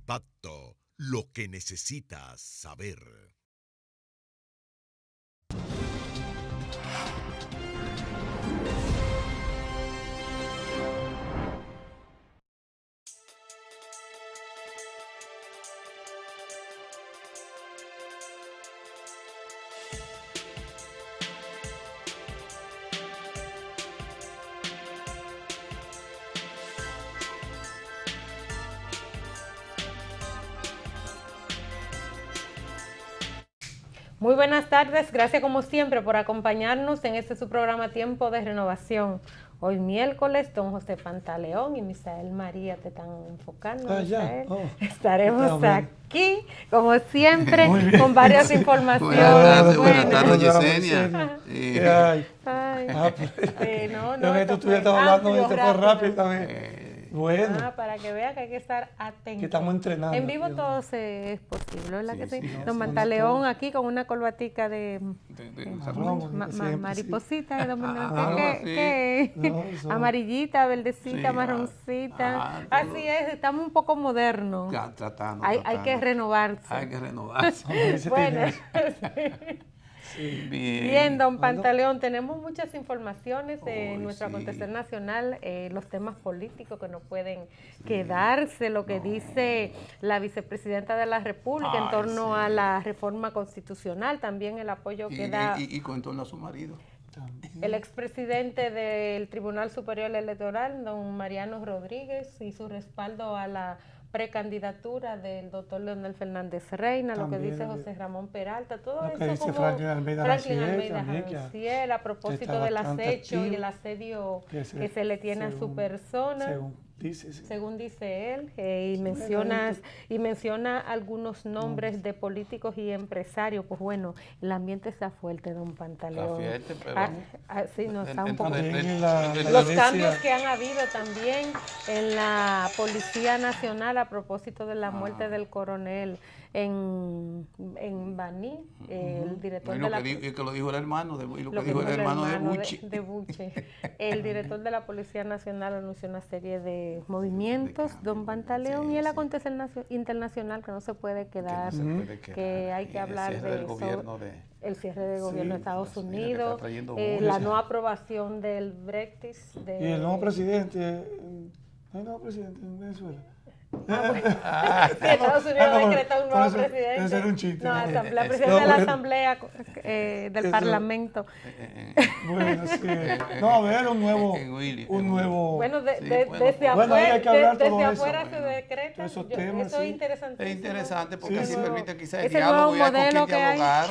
Impacto, lo que necesitas saber. Muy buenas tardes, gracias como siempre por acompañarnos en este su programa Tiempo de Renovación. Hoy miércoles, don José Pantaleón y Misael María te están enfocando. Misael. Estaremos aquí, como siempre, con varias informaciones. Buenas tardes, Yesenia. Tú estuviste hablando y se fue rápido también. Bueno. Para que vea que hay que estar atentos. Que estamos entrenando. En vivo todo es posible, ¿verdad que sí? Don sí, Pantaleón aquí con una corbatica de mariposita, amarillita, verdecita, marroncita. Así es, estamos un poco modernos. Hay que renovarse. Hay que renovarse. Bueno, Bien, don Pantaleón, tenemos muchas informaciones en nuestro acontecer nacional, los temas políticos que no pueden quedarse, lo que dice la vicepresidenta de la República en torno a la reforma constitucional, también el apoyo que da... Y con torno a su marido. El expresidente del Tribunal Superior Electoral, don Mariano Rodríguez, y su respaldo a la precandidatura del doctor Leonel Fernández Reina, también, lo que dice José Ramón Peralta, todo eso dice como Franklin Almeida Janciel, a propósito del acecho y el asedio que se le tiene a su persona. Según dice él, y menciona algunos nombres de políticos y empresarios. Pues bueno, el ambiente está fuerte, don Pantaleón. Está fuerte, pero... sí, no, está un poco... Los cambios que han habido también en la Policía Nacional a propósito de la muerte del coronel en Baní, el director de la... que lo dijo el hermano de Buchi. De Buchi. El director de la Policía Nacional anunció una serie de movimientos, don Pantaleón, y el acontecer internacional que no se puede quedar, que hay que hablar el cierre del gobierno de Estados Unidos, la no aprobación del Brexit. Y el nuevo presidente, ¿no hay nuevo presidente en Venezuela? Estados Unidos ha decretado un nuevo presidente. Debe ser un chiste. No, la presidenta de la Asamblea del Parlamento. Bueno, sí. No, a ver, un nuevo. Bueno, desde afuera se decreta. Eso es interesante. Es interesante porque así permite quizás el diálogo y hay con quien dialogar.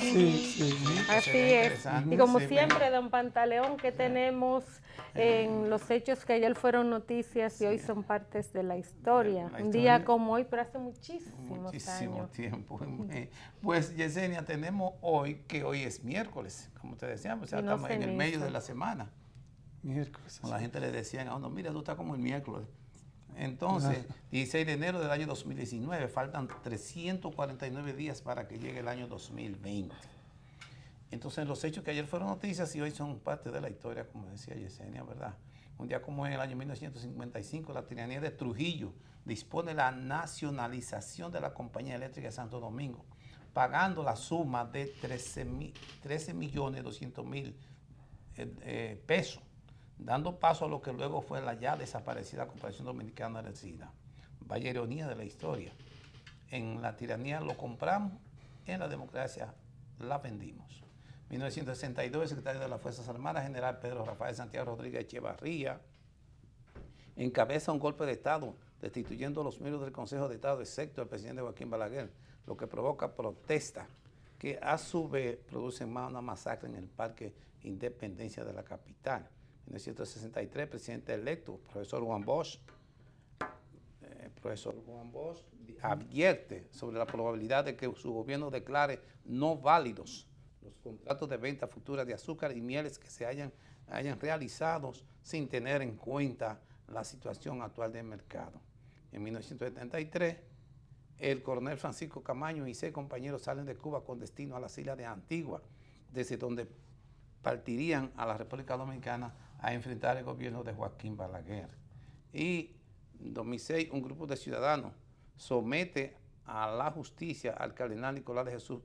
Así es. Y como siempre, don Pantaleón, que tenemos en los hechos que ayer fueron noticias y hoy son partes de la historia. Un día como hoy, pero hace muchísimo tiempo. Pues, Yesenia, tenemos hoy, que hoy es miércoles, como te decíamos, estamos en el medio de la semana. Miércoles. La gente le decía a uno, mira, tú estás como el miércoles. Entonces, 16 de enero del año 2019, faltan 349 días para que llegue el año 2020. Entonces, los hechos que ayer fueron noticias y hoy son parte de la historia, como decía Yesenia, ¿verdad? Un día como en el año 1955, la tiranía de Trujillo dispone la nacionalización de la Compañía Eléctrica de Santo Domingo, pagando la suma de 13.200.000 pesos, dando paso a lo que luego fue la ya desaparecida Corporación Dominicana de Electricidad. Vaya ironía de la historia. En la tiranía lo compramos, en la democracia la vendimos. 1962, el secretario de las Fuerzas Armadas, general Pedro Rafael Santiago Rodríguez Echevarría, encabeza un golpe de Estado, destituyendo a los miembros del Consejo de Estado, excepto el presidente Joaquín Balaguer, lo que provoca protesta, que a su vez producen una masacre en el Parque Independencia de la capital. En 1963, el presidente electo, profesor Juan Bosch, advierte sobre la probabilidad de que su gobierno declare no válidos los contratos de venta futura de azúcar y mieles que se hayan realizado sin tener en cuenta la situación actual del mercado. En 1973, el coronel Francisco Camaño y 6 compañeros salen de Cuba con destino a las islas de Antigua, desde donde partirían a la República Dominicana a enfrentar el gobierno de Joaquín Balaguer. Y en 2006, un grupo de ciudadanos somete a la justicia al cardenal Nicolás de Jesús,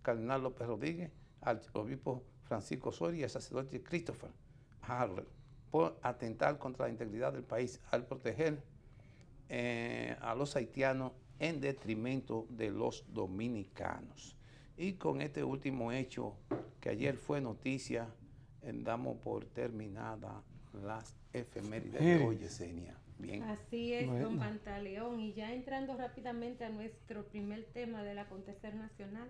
cardenal López Rodríguez, al obispo Francisco Osorio y al sacerdote Christopher Harler por atentar contra la integridad del país al proteger a los haitianos en detrimento de los dominicanos. Y con este último hecho que ayer fue noticia, damos por terminada las efemérides de hoy, Yesenia. Bien. Así es, don Pantaleón. Y ya entrando rápidamente a nuestro primer tema del acontecer nacional,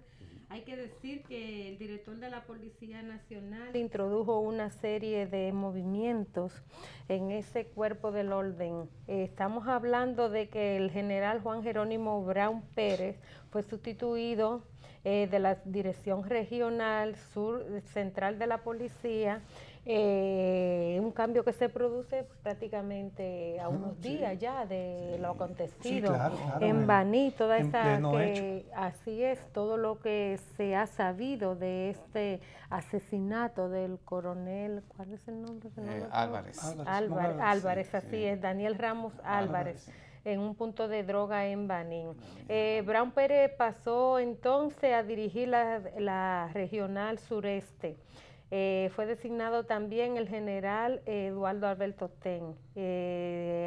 hay que decir que el director de la Policía Nacional introdujo una serie de movimientos en ese cuerpo del orden. Estamos hablando de que el general Juan Jerónimo Brown Pérez fue sustituido de la Dirección Regional Sur Central de la Policía, un cambio que se produce prácticamente a unos días ya de lo acontecido en Baní, toda esa que así es, todo lo que se ha sabido de este asesinato del coronel, ¿cuál es el nombre? Álvarez, así es, Daniel Ramos Álvarez, en un punto de droga en Baní. Brown Pérez pasó entonces a dirigir la regional sureste. Fue designado también el general Eduardo Alberto Ten.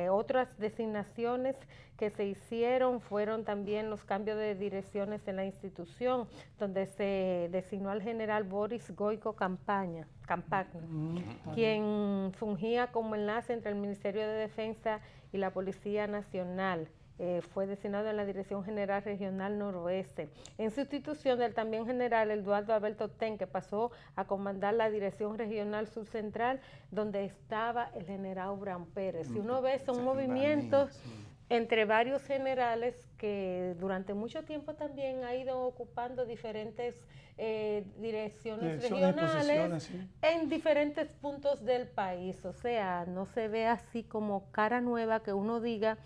Otras designaciones que se hicieron fueron también los cambios de direcciones en la institución, donde se designó al general Boris Goico Campagna, quien fungía como enlace entre el Ministerio de Defensa y la Policía Nacional. Fue designado en la Dirección General Regional Noroeste, en sustitución del también general Eduardo Alberto Ten, que pasó a comandar la Dirección Regional Sur Central, donde estaba el general Brown Pérez. Si uno ve, son movimientos entre varios generales que durante mucho tiempo también ha ido ocupando diferentes direcciones regionales en diferentes puntos del país. O sea, no se ve así como cara nueva que uno diga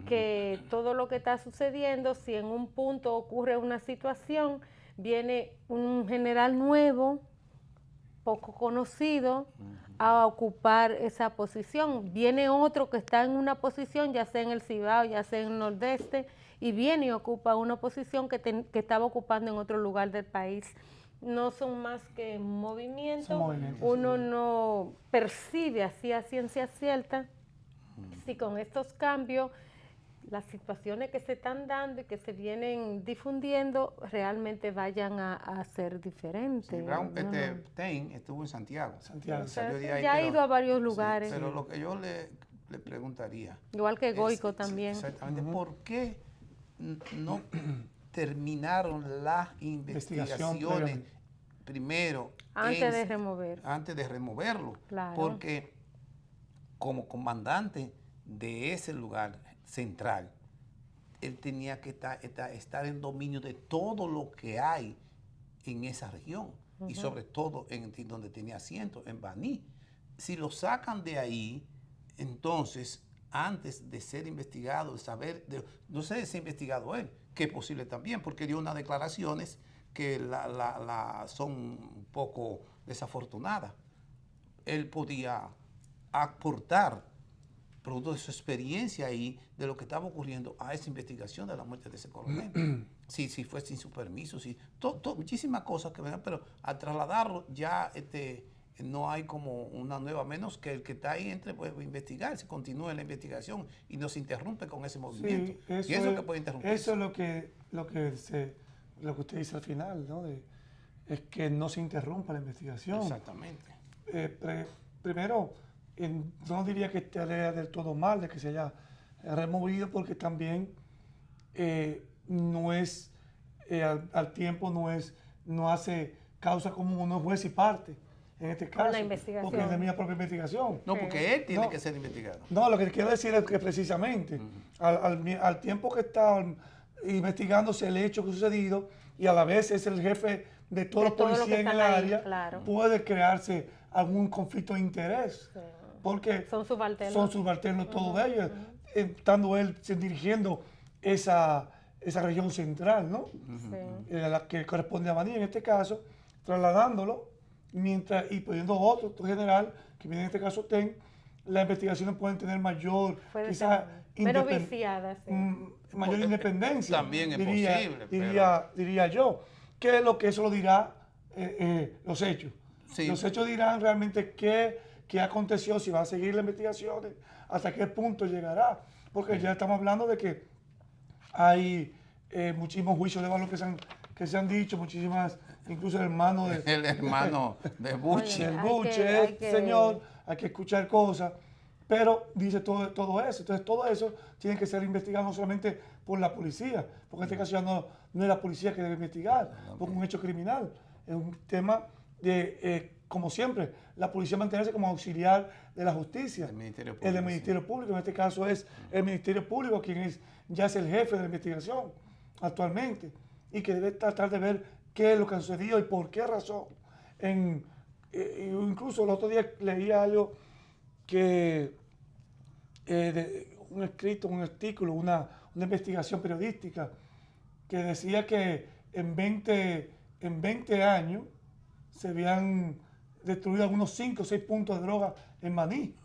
que todo lo que está sucediendo, si en un punto ocurre una situación, viene un general nuevo, poco conocido, a ocupar esa posición. Viene otro que está en una posición, ya sea en el Cibao, ya sea en el Nordeste, y viene y ocupa una posición que estaba ocupando en otro lugar del país. No son más que movimientos. Uno no percibe así a ciencia cierta si con estos cambios las situaciones que se están dando y que se vienen difundiendo realmente vayan a ser diferentes. Sí, Brown, Ten estuvo en Santiago. Salió de ahí, ya ha ido a varios lugares. Pero lo que yo le preguntaría... Igual que Goico también. Exactamente. ¿Por qué no terminaron las investigaciones primero? Antes de remover. Antes de removerlo. Claro. Porque como comandante de ese lugar central, él tenía que estar en dominio de todo lo que hay en esa región y sobre todo en donde tenía asiento, en Baní. Si lo sacan de ahí, entonces, antes de ser investigado, de saber, no sé si ha investigado él, que es posible también, porque dio unas declaraciones que son un poco desafortunadas. Él podía aportar, producto de su experiencia ahí, de lo que estaba ocurriendo a esa investigación de la muerte de ese coronel. Si fue sin su permiso, muchísimas cosas que ven, pero al trasladarlo ya no hay como una nueva, menos que el que está ahí entre pues investigar, se continúe la investigación y no se interrumpe con ese movimiento. Sí, que puede interrumpir. Eso es lo que usted dice al final, ¿no? Es que no se interrumpa la investigación. Exactamente. Primero, no diría que esté del todo mal de que se haya removido, porque también no es, al tiempo no hace causa común, uno es juez y parte en este caso. La investigación. Porque es de mi propia investigación. No, porque él tiene que ser investigado. No, lo que quiero decir es que precisamente al tiempo que está investigándose el hecho que ha sucedido y a la vez es el jefe de todos los policías en el área, claro, puede crearse algún conflicto de interés. Sí. Porque son subalternos todos ellos, estando él dirigiendo esa región central, ¿no? La que corresponde a Baní en este caso, trasladándolo y pidiendo otro general, que viene en este caso Ten, las investigaciones pueden tener mayor, Puede quizás, ser menos viciadas. Sí. mayor independencia. También es posible. Diría yo. Que lo que eso lo dirá los hechos. Sí. Los hechos dirán realmente qué aconteció, si va a seguir las investigaciones, hasta qué punto llegará. Porque ya estamos hablando de que hay muchísimos juicios de valor que se han dicho, muchísimas, incluso el hermano de... El hermano de Buche. El Buche, señor, hay que escuchar cosas, pero dice todo eso. Entonces todo eso tiene que ser investigado no solamente por la policía, porque en este caso ya no es la policía que debe investigar, porque es un hecho criminal. Es un tema de, como siempre, la policía mantenerse como auxiliar de la justicia. El Ministerio El del Ministerio Público, en este caso es el Ministerio Público quien ya es el jefe de la investigación actualmente y que debe tratar de ver qué es lo que ha sucedido y por qué razón. Incluso el otro día leía algo que un escrito, un artículo, una investigación periodística que decía que en 20 años se habían destruido algunos 5 o 6 puntos de droga en Baní.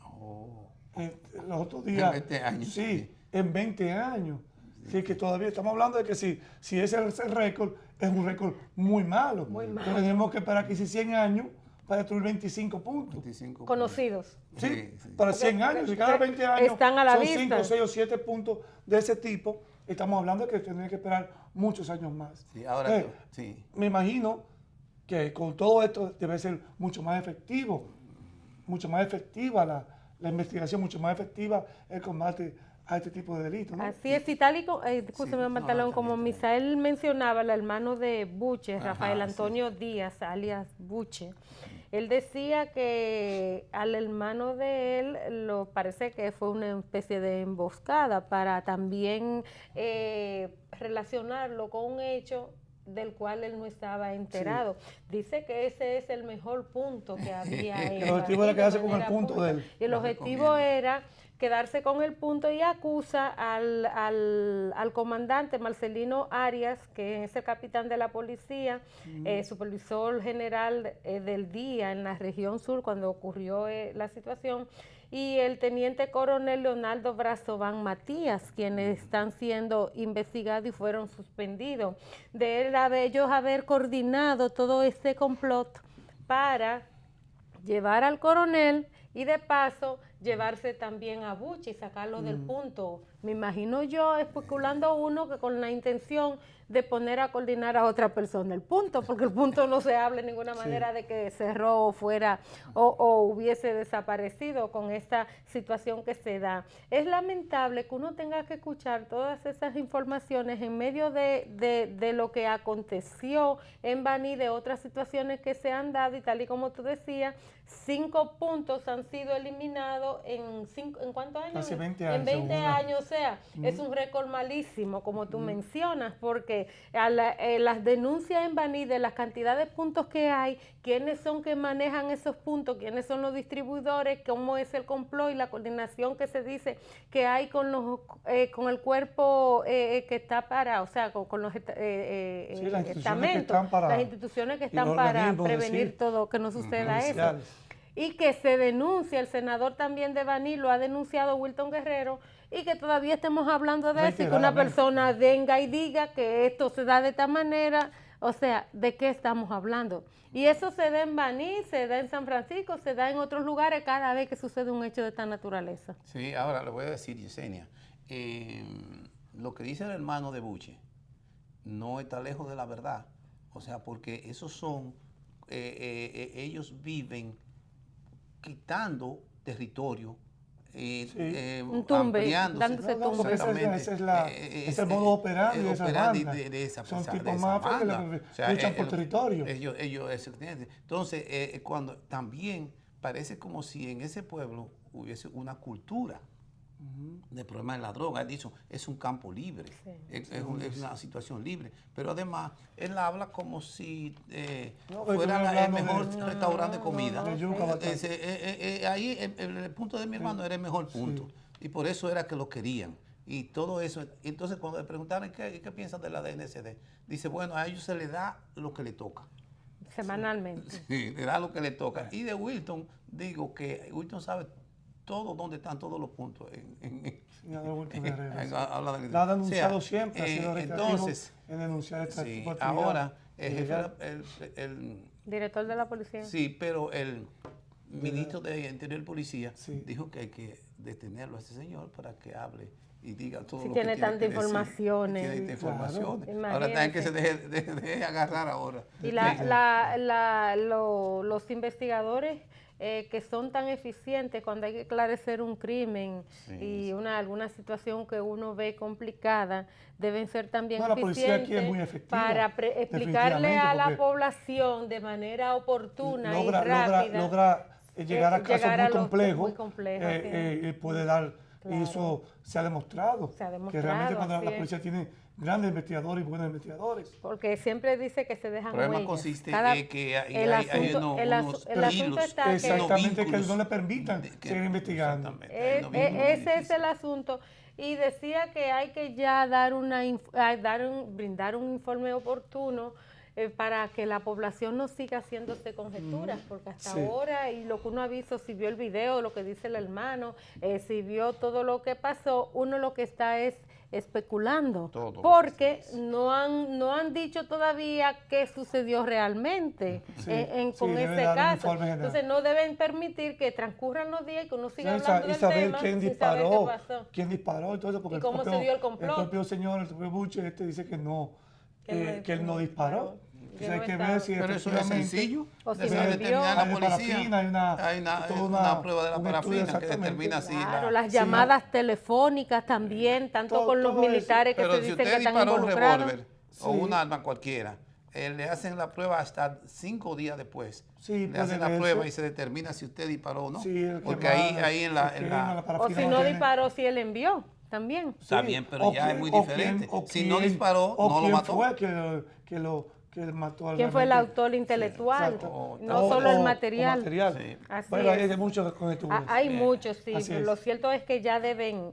Los otros días. En 20 años. Sí, en 20 años. Así que todavía estamos hablando de que si ese es el récord, es un récord muy malo. Muy malo. Entonces tenemos que esperar casi 100 años para destruir 25 puntos. 25 Conocidos. Sí, para 100 años. Y cada 20 años están a la son vista. 5, 6 o 7 puntos de ese tipo. Estamos hablando de que tendría que esperar muchos años más. Sí, ahora Entonces, sí. me imagino que con todo esto debe ser mucho más efectiva la investigación, mucho más efectiva el combate a este tipo de delitos, ¿no? Así es, y tal y como, discúlpeme, Pantalón, como Misael mencionaba, el hermano de Buche, Rafael Antonio Díaz, alias Buche, él decía que al hermano de él parece que fue una especie de emboscada para también relacionarlo con un hecho del cual él no estaba enterado. Dice que ese es el mejor punto que había. El objetivo era quedarse con el punto de él. Y el objetivo era quedarse con el punto y acusa al comandante Marcelino Arias, que es el capitán de la policía, supervisor general del día en la región sur cuando ocurrió la situación, y el teniente coronel Leonardo Brazován Matías, quienes están siendo investigados y fueron suspendidos, de ellos haber coordinado todo este complot para llevar al coronel y de paso llevarse también a Buche y sacarlo del punto. Me imagino yo especulando uno que con la intención de poner a coordinar a otra persona el punto, porque el punto no se habla de ninguna manera de que cerró o fuera o hubiese desaparecido con esta situación que se da. Es lamentable que uno tenga que escuchar todas esas informaciones en medio de lo que aconteció en Baní, de otras situaciones que se han dado, y tal y como tú decías, 5 puntos han sido eliminados ¿en cuántos años? Casi 20 años. En 20 años, o sea, es un récord malísimo, como tú mencionas, porque las denuncias en Baní de las cantidades de puntos que hay, quiénes son que manejan esos puntos, quiénes son los distribuidores, cómo es el complot y la coordinación que se dice que hay con el cuerpo que está para, o sea, con los estamentos, las instituciones que están para prevenir todo, que no suceda eso. Y que se denuncia, el senador también de Baní lo ha denunciado, Wilton Guerrero, y que todavía estemos hablando de eso y que una persona venga y diga que esto se da de esta manera. O sea, ¿de qué estamos hablando? Y eso se da en Baní, se da en San Francisco, se da en otros lugares cada vez que sucede un hecho de esta naturaleza. Sí, ahora le voy a decir, Yesenia, lo que dice el hermano de Buche no está lejos de la verdad. O sea, porque esos son, ellos viven quitando territorio, un tumbe, dándose tumbe. Es el modo operandi de esas bandas. Son tipos mafias que luchan por territorio. Entonces, cuando también parece como si en ese pueblo hubiese una cultura de problema de la droga. Él dice, es un campo libre, es una situación libre. Pero además, él habla como si fuera el mejor restaurante de comida. Ahí el punto de mi hermano era el mejor punto. Y por eso era que lo querían. Y todo eso. Entonces, cuando le preguntaron qué piensan de la DNCD, dice, bueno, a ellos se les da lo que le toca. Semanalmente. Sí, le da lo que le toca. Y de Wilton, digo que Wilton sabe todo, ¿dónde están todos los puntos? Señor Wilton Guerrero, habla de- la ha denunciado o sea, siempre, ha sido reiterativo entonces, en denunciar esta sí, oportunidad. ahora, el jefe, Ilegal. Director de la policía. sí, pero el ministro de Interior y Policía Sí. dijo que hay que detenerlo a ese señor para que hable y diga todo Si lo tiene que tanta que decir, informaciones. tiene tantas Claro. informaciones. Ahora está que se deje agarrar ahora. Y los investigadores que son tan eficientes cuando hay que esclarecer un crimen y alguna situación que uno ve complicada, deben ser también No, la policía aquí eficientes es muy efectiva, para explicarle a la porque población de manera oportuna y logra rápida. llegar a casos llegar a muy los complejos, muy complejos, y puede dar, Claro. y eso se ha demostrado, Se ha que demostrado, realmente cuando así la es. policía tiene grandes investigadores y buenos investigadores. Porque siempre dice que se dejan El problema huellas. consiste Cada- en que hay el unos asunto hilos, está que Exactamente, que vínculos no le permitan de que- seguir investigando. exactamente, hay unos vínculos muy ese es difíciles. el asunto. Y decía que hay que ya brindar un informe oportuno para que la población no siga haciéndose conjeturas, porque hasta Sí. ahora, y lo que uno ha visto, si vio el video, lo que dice el hermano, si vio todo lo que pasó, uno lo que está es especulando, Todo lo que porque se dice. no han dicho todavía qué sucedió realmente Sí, con debe ese dar un caso. informe general. Entonces no deben permitir que transcurran los días y que uno siga Y hablando del saber tema quién sin saber disparó, qué pasó. quién disparó y todo eso, porque ¿Y cómo se dio el complot? el propio señor, el propio Buche, dice que no, Que que él no disparó. Que Entonces hay no que estaba. ver si Pero eso es efectivamente sencillo. O si Debe lo envió. determinar la hay de policía. parafina, hay Toda una- una prueba de la un estudio parafina que exactamente. determina así. Claro, las llamadas telefónicas también, tanto Todo- con los todo eso. militares que Pero se si dicen que usted están disparó un involucrados. revólver o Sí. un arma cualquiera, le hacen la prueba hasta 5 días después. Sí, le hacen la puede prueba verse. y se determina si usted disparó o no. Sí, el que Porque va, ahí en la... el que en quema la O parafina si no tiene- disparó, si él envió también. está Sí, bien, pero o ya quién- es muy o diferente. quién- o Si no quién- disparó, o no lo quién mató. fue que mató ¿Quién fue el realmente. autor intelectual? Exacto. No O- solo el o material. Sí. Así Bueno, es. hay muchos conjeturas. Hay muchos, sí. Así Pero es. lo cierto es que ya deben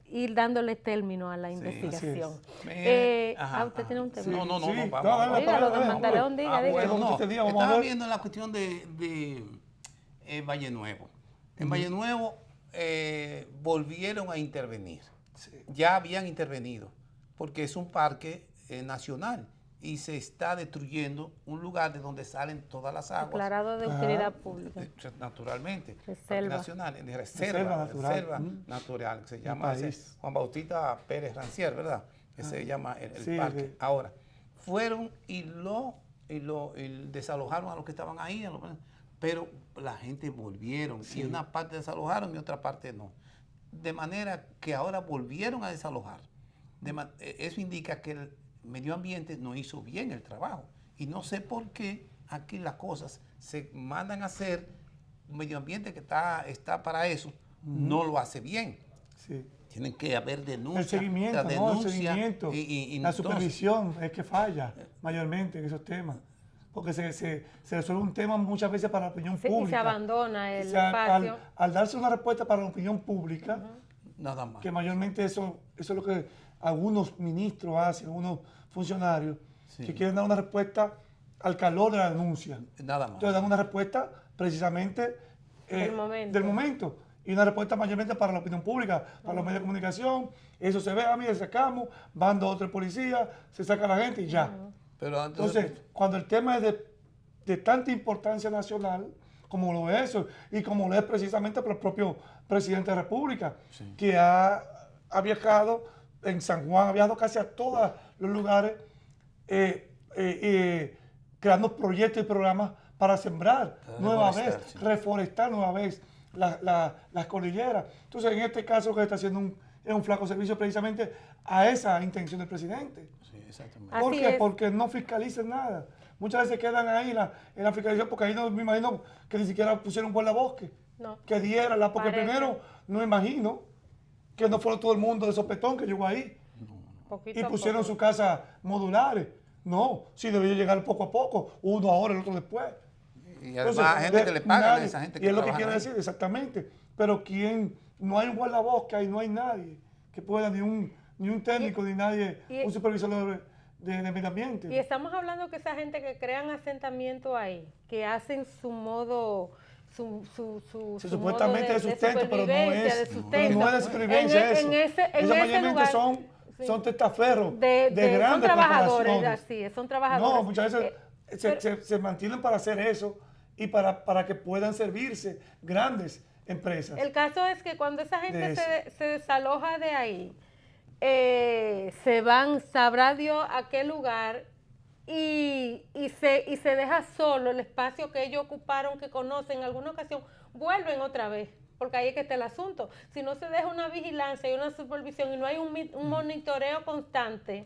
ir dándole término a la investigación. Ajá, Usted ajá. tiene un tema. Sí, No, sí. vamos. No, dale, Dígalo, dale, don dale, Pantaleón, vamos. diga, diga. bueno, no, este día vamos a estaba ver. viendo la cuestión de Valle Nuevo. En Valle Nuevo volvieron a intervenir. Ya habían intervenido, porque es un parque nacional y se está destruyendo un lugar de donde salen todas las aguas. Declarado de utilidad pública. Naturalmente. Reserva. Parque nacional, de Reserva natural. reserva natural, que se llama ese país. Juan Bautista Pérez Rancier, ¿verdad? Que se llama el Sí, parque. sí. Ahora, fueron y desalojaron a los que estaban ahí, pero la gente volvieron. Y una parte desalojaron y otra parte no. De manera que ahora volvieron a desalojar. Eso indica que el medio ambiente no hizo bien el trabajo. Y no sé por qué aquí las cosas se mandan a hacer, un medio ambiente que está para eso, no lo hace bien. Sí. Tienen que haber denuncias. El seguimiento, tras ¿no? El denuncia, seguimiento. y La entonces- supervisión es que falla mayormente en esos temas. Porque se resuelve un tema muchas veces para la opinión Y se pública. abandona el O sea, espacio. al darse una respuesta para la opinión pública, Nada más. que mayormente eso es lo que algunos ministros hacen, algunos funcionarios, Sí. que quieren dar una respuesta al calor de la denuncia. Nada más. Entonces dan una respuesta precisamente del momento. Y una respuesta mayormente para la opinión pública, para los medios de comunicación. Eso se ve, mira, sacamos, van 2 o 3 policías, se saca la gente y ya. Pero Entonces, cuando el tema es de tanta importancia nacional, como lo es eso, y como lo es precisamente por el propio presidente de la República, que ha viajado en San Juan, ha viajado casi a todos los lugares, creando proyectos y programas para sembrar nueva vez, reforestar, sí. reforestar nueva vez las cordilleras. Entonces, en este caso, que está haciendo es un flaco servicio precisamente a esa intención del presidente. Sí, exactamente. Así ¿Por qué? es. Porque no fiscalizan nada. Muchas veces quedan ahí en la fiscalización, porque ahí no me imagino que ni siquiera pusieron un guardabosque. No. Que diera porque Parece. primero no imagino que no fueron todo el mundo de sopetón que llegó ahí Poquito y a pusieron poco. sus casas modulares. No, sí debió llegar poco a poco, uno ahora, el otro después. Y además Entonces, gente que le pagan a nadie- esa gente y es lo que trabaja quiero ahí. decir, exactamente. Pero no hay un guardabosque, ahí no hay nadie que pueda, ni un técnico, ni nadie, y- un supervisor de medio ambiente. Y estamos hablando que esa gente que crean asentamiento ahí, que hacen supuestamente de sustento, pero no supervivencia, es, de sustento. no es de supervivencia eso. Ellos mayormente son testaferros de grandes son trabajadores, corporaciones. así es, son trabajadores. No, muchas veces se mantienen para hacer eso y para que puedan servirse grandes empresas. El caso es que cuando esa gente se desaloja de ahí, se van, sabrá Dios a qué lugar, y se deja solo el espacio que ellos ocuparon, que conocen, en alguna ocasión vuelven otra vez, porque ahí es que está el asunto. Si no se deja una vigilancia y una supervisión y no hay un monitoreo constante,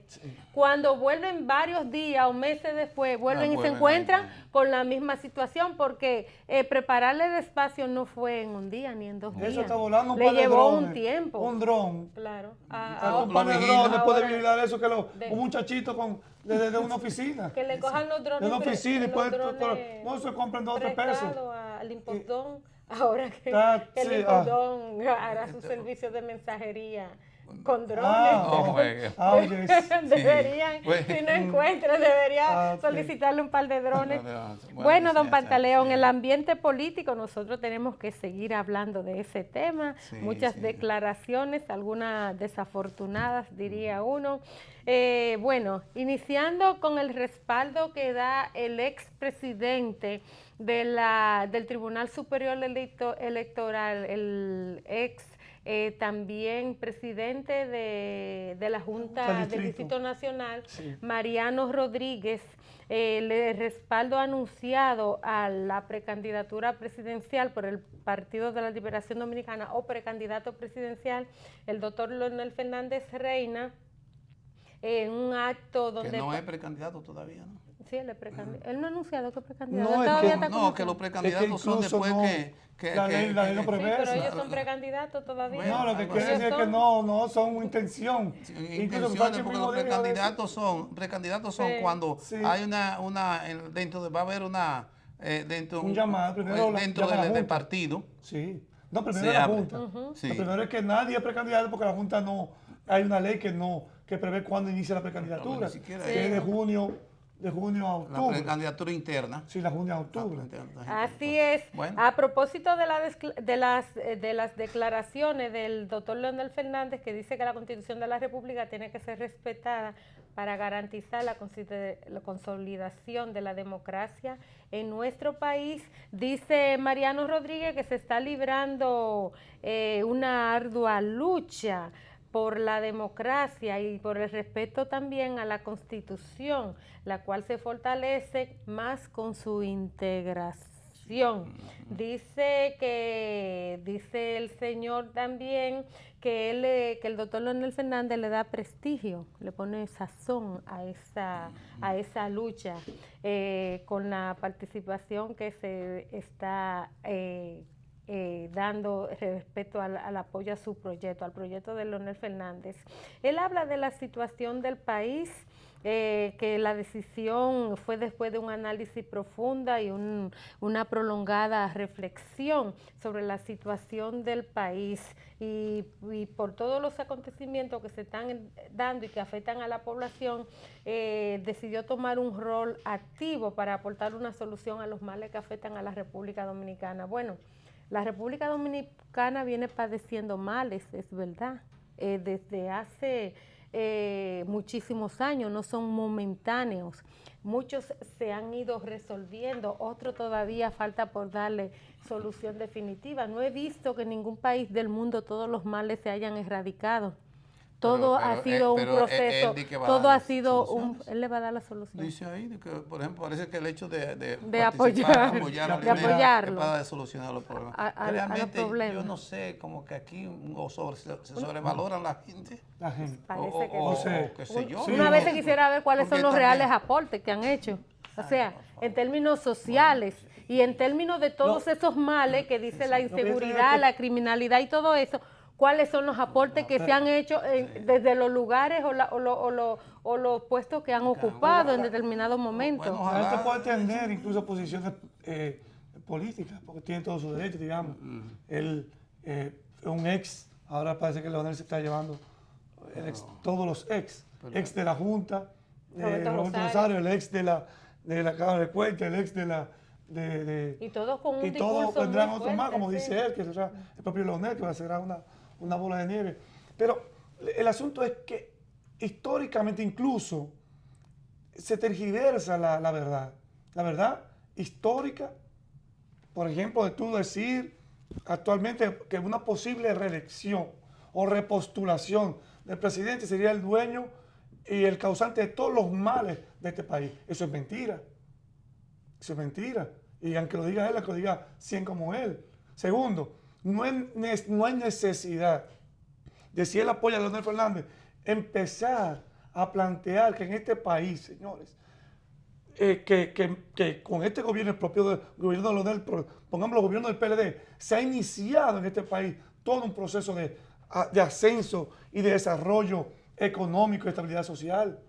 cuando vuelven varios días o meses después, vuelven y se encuentran con la misma situación, porque prepararle el espacio no fue en un día ni en 2 días. Eso está volando un Le par de llevó drones, un tiempo. Un dron. Claro. Un par de drones puede vigilar eso, que un muchachito desde una oficina. Que le cojan los drones. De una oficina y no se compran 2 o 3 pesos. Al impostón, ahora que el impostón hará su servicio de mensajería con drones. Deberían, si no encuentran, debería solicitarle un par de drones. Bueno, don Pantaleón, el ambiente político, nosotros tenemos que seguir hablando de ese tema. Muchas declaraciones, algunas desafortunadas, diría uno. Bueno, iniciando con el respaldo que da el expresidente del Tribunal Superior Electoral, el ex también presidente de la Junta del Distrito Nacional, Mariano Rodríguez, le respaldo anunciado a la precandidatura presidencial por el Partido de la Liberación Dominicana o precandidato presidencial, el doctor Leonel Fernández Reina, en un acto donde... Que no es precandidato todavía, ¿no? Sí, él es precandidato. Él no ha anunciado que es precandidato. Que los precandidatos son después que la ley no prevé. Pero ellos son precandidatos todavía. No, lo que quiere decir es que no son intención. Intenciones, porque los precandidatos son cuando hay va a haber una un llamado primero dentro del partido. Sí. No, primero la Junta. Lo primero es que nadie es precandidato porque la Junta no, hay una ley que prevé cuándo inicia la precandidatura, que es de junio a octubre. La precandidatura interna. Sí, la junio a octubre. Así es. Bueno. A propósito de las declaraciones del doctor Leonel Fernández, que dice que la Constitución de la República tiene que ser respetada para garantizar la consolidación de la democracia en nuestro país, dice Mariano Rodríguez que se está librando una ardua lucha por la democracia y por el respeto también a la Constitución, la cual se fortalece más con su integración. Dice el señor también que el doctor Leonel Fernández le da prestigio, le pone sazón a esa lucha con la participación que se está dando respecto al apoyo a su proyecto, al proyecto de Leonel Fernández. Él habla de la situación del país, que la decisión fue después de un análisis profunda y una prolongada reflexión sobre la situación del país y por todos los acontecimientos que se están dando y que afectan a la población, decidió tomar un rol activo para aportar una solución a los males que afectan a la República Dominicana. Bueno, la República Dominicana viene padeciendo males, es verdad, desde hace muchísimos años, no son momentáneos. Muchos se han ido resolviendo, otros todavía falta por darle solución definitiva. No he visto que en ningún país del mundo todos los males se hayan erradicado. Todo ha sido un proceso, todo ha sido él le va a dar la solución. Dice ahí, que, por ejemplo, parece que el hecho de apoyarlo es para solucionar los problemas. Realmente yo no sé, como que aquí se sobrevalora la gente. Parece que no sé. Qué sé yo. Una vez quisiera ver cuáles son los reales aportes que han hecho. O sea, en términos sociales y en términos de todos esos males que dice la inseguridad, la criminalidad y todo eso, cuáles son los aportes que se han hecho desde los lugares o los puestos que han ocupado en determinados momentos. Bueno, la gente puede tener incluso posiciones políticas, porque tienen todos sus derechos, digamos. Él, un ex, ahora parece que Leonel se está llevando todos los ex de la Junta, Roberto Rosario, el ex de la Cámara de Cuentas, el ex de Y todos con un y todos discurso vendrán muy otros más, fuerte, como sí. dice él, que será el propio Leonel, que será una bola de nieve. Pero el asunto es que históricamente incluso se tergiversa la verdad. La verdad histórica, por ejemplo, de tú decir actualmente que una posible reelección o repostulación del presidente sería el dueño y el causante de todos los males de este país. Eso es mentira. Eso es mentira. Y aunque lo diga él, aunque lo diga 100 como él. Segundo, no hay necesidad de, si él apoya a Leonel Fernández, empezar a plantear que en este país, señores, que con este gobierno, el propio gobierno de Leonel, pongamos los gobiernos del PLD, se ha iniciado en este país todo un proceso de ascenso y de desarrollo económico y estabilidad social.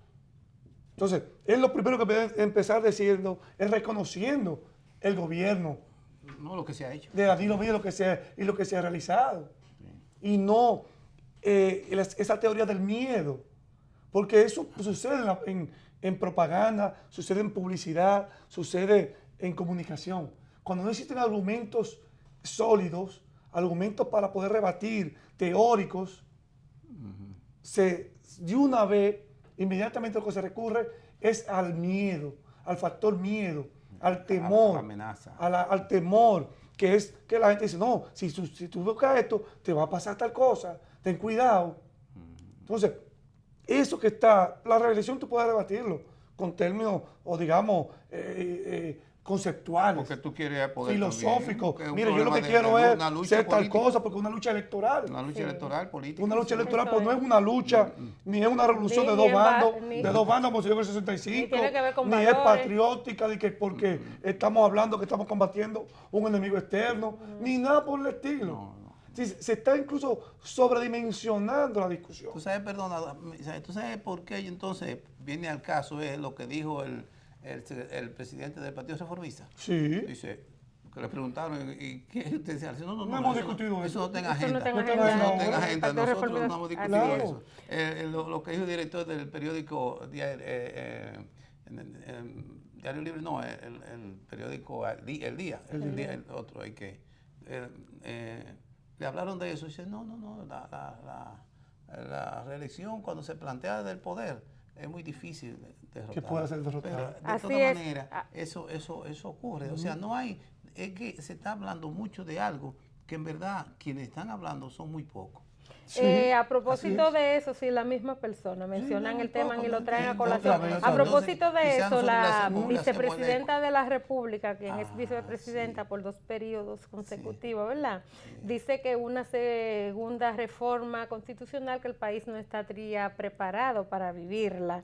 Entonces, él lo primero que debe empezar diciendo es reconociendo el gobierno. No lo que se ha hecho. De Danilo Medina y lo que se ha realizado. Sí. Y no esa teoría del miedo. Porque eso sucede en propaganda, sucede en publicidad, sucede en comunicación. Cuando no existen argumentos sólidos, argumentos para poder rebatir, teóricos, de una vez, inmediatamente lo que se recurre es al miedo, al factor miedo, al temor, a la amenaza. Al temor, que es que la gente dice, no, si tú buscas esto, te va a pasar tal cosa, ten cuidado. Entonces, eso que está, la reelección tú puedes debatirlo con términos, o digamos, conceptuales. Porque tú quieres poder filosóficos. Mire, yo lo que quiero es ser tal cosa, porque es una lucha electoral. Una lucha electoral política. Una lucha electoral, pues no es una lucha, ni es una revolución de dos bandos, como se dio en el 65, ni es patriótica, de que porque estamos hablando que estamos combatiendo un enemigo externo, ni nada por el estilo. Se está incluso sobredimensionando la discusión. Tú sabes, perdona, tú sabes por qué entonces viene al caso es lo que dijo el presidente del Partido Reformista. Sí. Dice, que le preguntaron, ¿y qué usted decía? No hemos discutido eso. No tenga agenda. Eso no tenga agenda. Nosotros no hemos discutido eso. Claro. Lo que dijo el director del periódico Diario Libre, no, el periódico El Día, el otro, hay que... le hablaron de eso y dice, no, la reelección cuando se plantea del poder es muy difícil derrotar. Que pueda ser derrotada. Pero de todas maneras, eso ocurre. O sea, no hay, es que se está hablando mucho de algo que en verdad quienes están hablando son muy pocos. Sí, a propósito de eso, sí, la misma persona mencionan el tema y lo traen a colación. A propósito de eso, la vicepresidenta de la República, quien es vicepresidenta por 2 periodos consecutivos, ¿verdad? Dice que una segunda reforma constitucional que el país no estaría preparado para vivirla.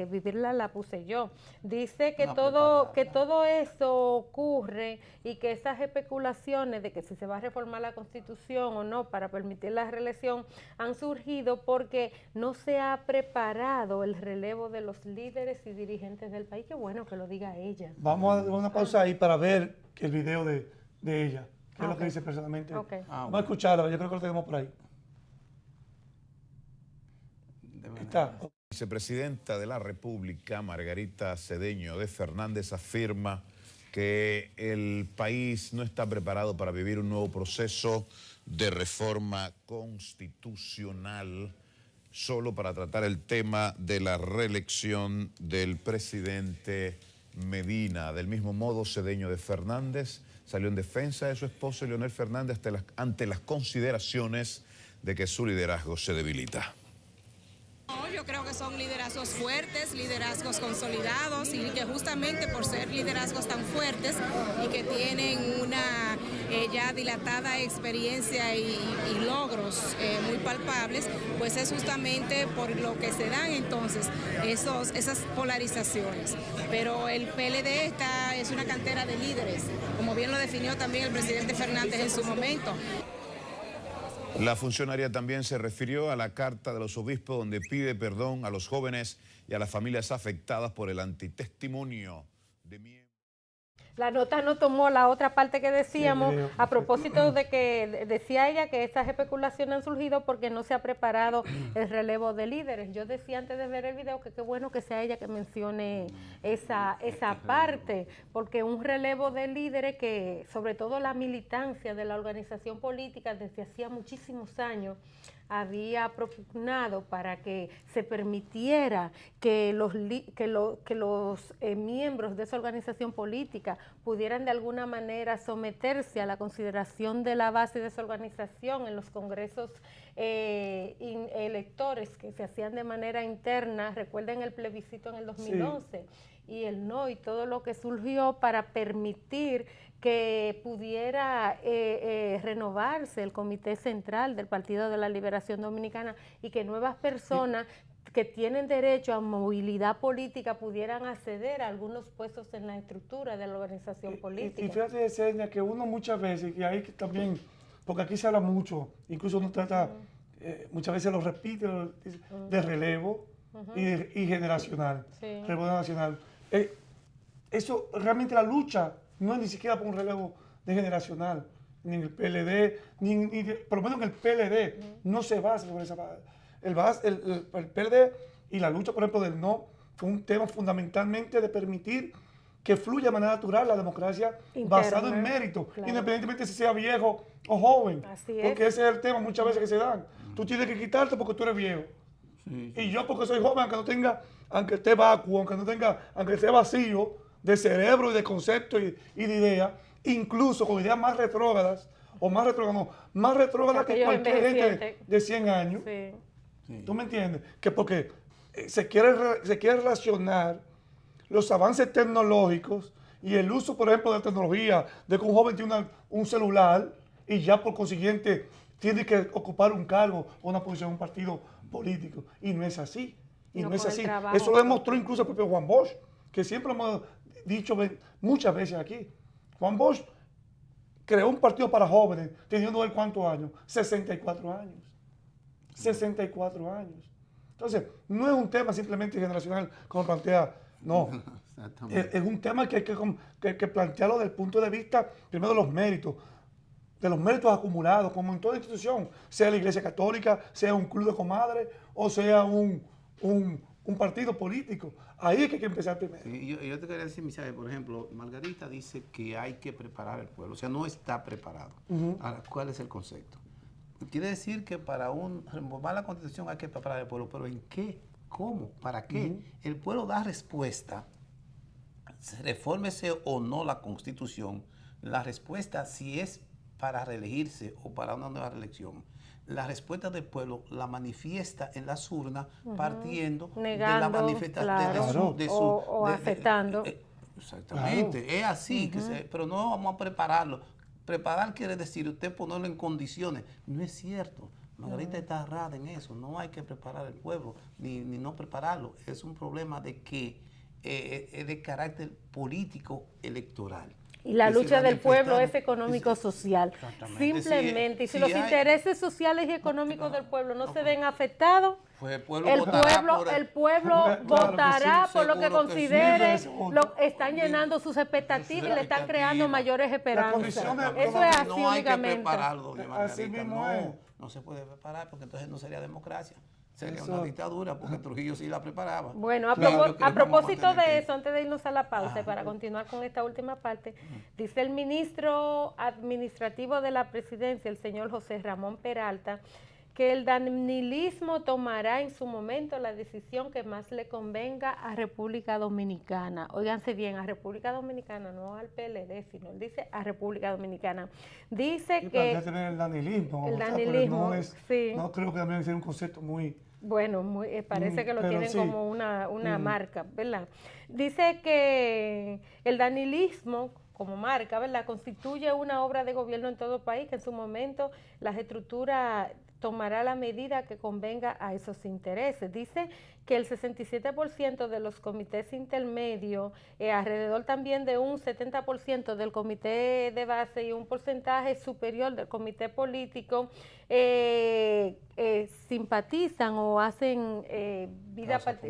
Vivirla la puse yo. Dice que todo eso ocurre y que esas especulaciones de que si se va a reformar la Constitución o no para permitir la reelección han surgido porque no se ha preparado el relevo de los líderes y dirigentes del país. Qué bueno que lo diga ella. Vamos a dar una pausa ahí para ver el video de ella, que es lo que dice personalmente. Vamos a escucharlo, yo creo que lo tenemos por ahí. Está. Vicepresidenta de la República, Margarita Cedeño de Fernández, afirma que el país no está preparado para vivir un nuevo proceso de reforma constitucional solo para tratar el tema de la reelección del presidente Medina. Del mismo modo, Cedeño de Fernández salió en defensa de su esposo Leonel Fernández ante las consideraciones de que su liderazgo se debilita. Yo creo que son liderazgos fuertes, liderazgos consolidados y que justamente por ser liderazgos tan fuertes y que tienen una ya dilatada experiencia y logros muy palpables, pues es justamente por lo que se dan entonces esas polarizaciones. Pero el PLD es una cantera de líderes, como bien lo definió también el presidente Fernández en su momento. La funcionaria también se refirió a la carta de los obispos donde pide perdón a los jóvenes y a las familias afectadas por el antitestimonio de miembros. La nota no tomó la otra parte que decíamos, a propósito de que decía ella que estas especulaciones han surgido porque no se ha preparado el relevo de líderes. Yo decía antes de ver el video que qué bueno que sea ella que mencione esa parte, porque un relevo de líderes que, sobre todo la militancia de la organización política desde hacía muchísimos años, había propugnado para que se permitiera que los miembros de esa organización política pudieran de alguna manera someterse a la consideración de la base de esa organización en los congresos electores que se hacían de manera interna. Recuerden el plebiscito en el 2011 y el no y todo lo que surgió para permitir que pudiera renovarse el Comité Central del Partido de la Liberación Dominicana y que nuevas personas que tienen derecho a movilidad política pudieran acceder a algunos puestos en la estructura de la organización política. Y fíjate, Senia, que uno muchas veces, y ahí también, porque aquí se habla mucho, incluso uno trata, muchas veces lo repite, de relevo y generacional, relevo generacional. Eso, realmente la lucha no es ni siquiera por un relevo de generacional, ni en el PLD, por lo menos en el PLD, no se basa sobre esa base. El PLD y la lucha, por ejemplo, del no, fue un tema fundamentalmente de permitir que fluya de manera natural la democracia basada en mérito, independientemente si sea viejo o joven, porque ese es el tema muchas veces que se dan. Tú tienes que quitarte porque tú eres viejo. Y yo porque soy joven, aunque esté vacuo, aunque esté vacío de cerebro y de conceptos y de ideas, incluso con ideas más retrógradas, más retrógradas que cualquier gente de 100 años. ¿Tú me entiendes? Que porque se quiere relacionar los avances tecnológicos y el uso, por ejemplo, de la tecnología, de que un joven tiene un celular y ya por consiguiente tiene que ocupar un cargo o una posición en un partido político. Y no es así. No es así. Eso lo demostró incluso el propio Juan Bosch, que siempre lo hemos dicho muchas veces aquí. Juan Bosch creó un partido para jóvenes, teniendo él ¿cuántos años? 64 años. 64 años. Entonces, no es un tema simplemente generacional, como plantea, no. Es un tema que hay que plantearlo desde el punto de vista, primero, de los méritos acumulados, como en toda institución, sea la Iglesia Católica, sea un club de comadres o sea un partido político. Ahí es que hay que empezar primero. Yo te quería decir, Misael, por ejemplo, Margarita dice que hay que preparar al pueblo, o sea, no está preparado. Ahora, ¿cuál es el concepto? Quiere decir que para reformar la Constitución hay que preparar al pueblo, pero ¿en qué? ¿Cómo? ¿Para qué? El pueblo da respuesta, refórmese o no la Constitución, la respuesta si es para reelegirse o para una nueva reelección. La respuesta del pueblo la manifiesta en las urnas partiendo negando, de la manifestación o aceptando. Exactamente, es así, pero no vamos a prepararlo. Preparar quiere decir usted ponerlo en condiciones. No es cierto. Margarita está errada en eso. No hay que preparar al pueblo, ni no prepararlo. Es un problema de que es de carácter político electoral. Y la lucha del pueblo es económico-social. Simplemente. Y si los intereses sociales y económicos del pueblo no se ven afectados, el pueblo votará por lo que considere, están llenando sus expectativas y le están creando mayores esperanzas. Eso es así únicamente. No hay que prepararlo, doña Margarita. No se puede preparar porque entonces no sería democracia. Sería una dictadura, porque Trujillo sí la preparaba. Bueno, a propósito de eso, antes de irnos a la pausa, para continuar con esta última parte, dice el ministro administrativo de la presidencia, el señor José Ramón Peralta, que el danilismo tomará en su momento la decisión que más le convenga a República Dominicana. Óiganse bien, a República Dominicana, no al PLD, sino él dice a República Dominicana. Dice que... tener el danilismo. El danilismo, no creo que también sea un concepto muy... Bueno, parece que lo tienen como una marca, ¿verdad? Dice que el danilismo como marca, ¿verdad?, constituye una obra de gobierno en todo el país, que en su momento las estructuras tomará la medida que convenga a esos intereses. Dice que el 67% de los comités intermedios, alrededor también de un 70% del comité de base y un porcentaje superior del comité político simpatizan o hacen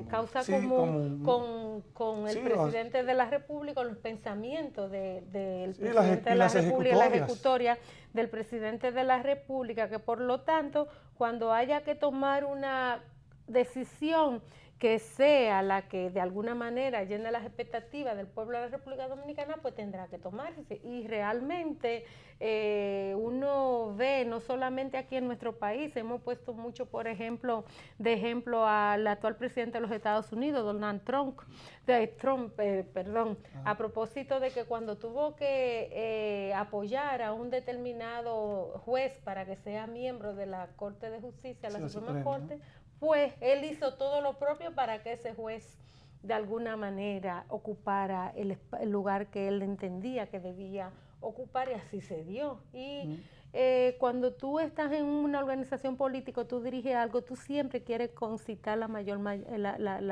causa Sí, común con el sí, presidente de la República, con los pensamientos del sí, presidente de la las República, la ejecutorias. ejecutoria del presidente de la República, que por lo tanto, cuando haya que tomar una decisión que sea la que de alguna manera llene las expectativas del pueblo de la República Dominicana, pues tendrá que tomarse. Y realmente uno ve, no solamente aquí en nuestro país, hemos puesto mucho, por ejemplo, de ejemplo al actual presidente de los Estados Unidos, Donald Trump, a propósito de que cuando tuvo que apoyar a un determinado juez para que sea miembro de la Corte de Justicia, la Suprema Corte, pues él hizo todo lo propio para que ese juez de alguna manera ocupara el lugar que él entendía que debía ocupar, y así se dio. Y cuando tú estás en una organización política, tú diriges algo, tú siempre quieres concitar la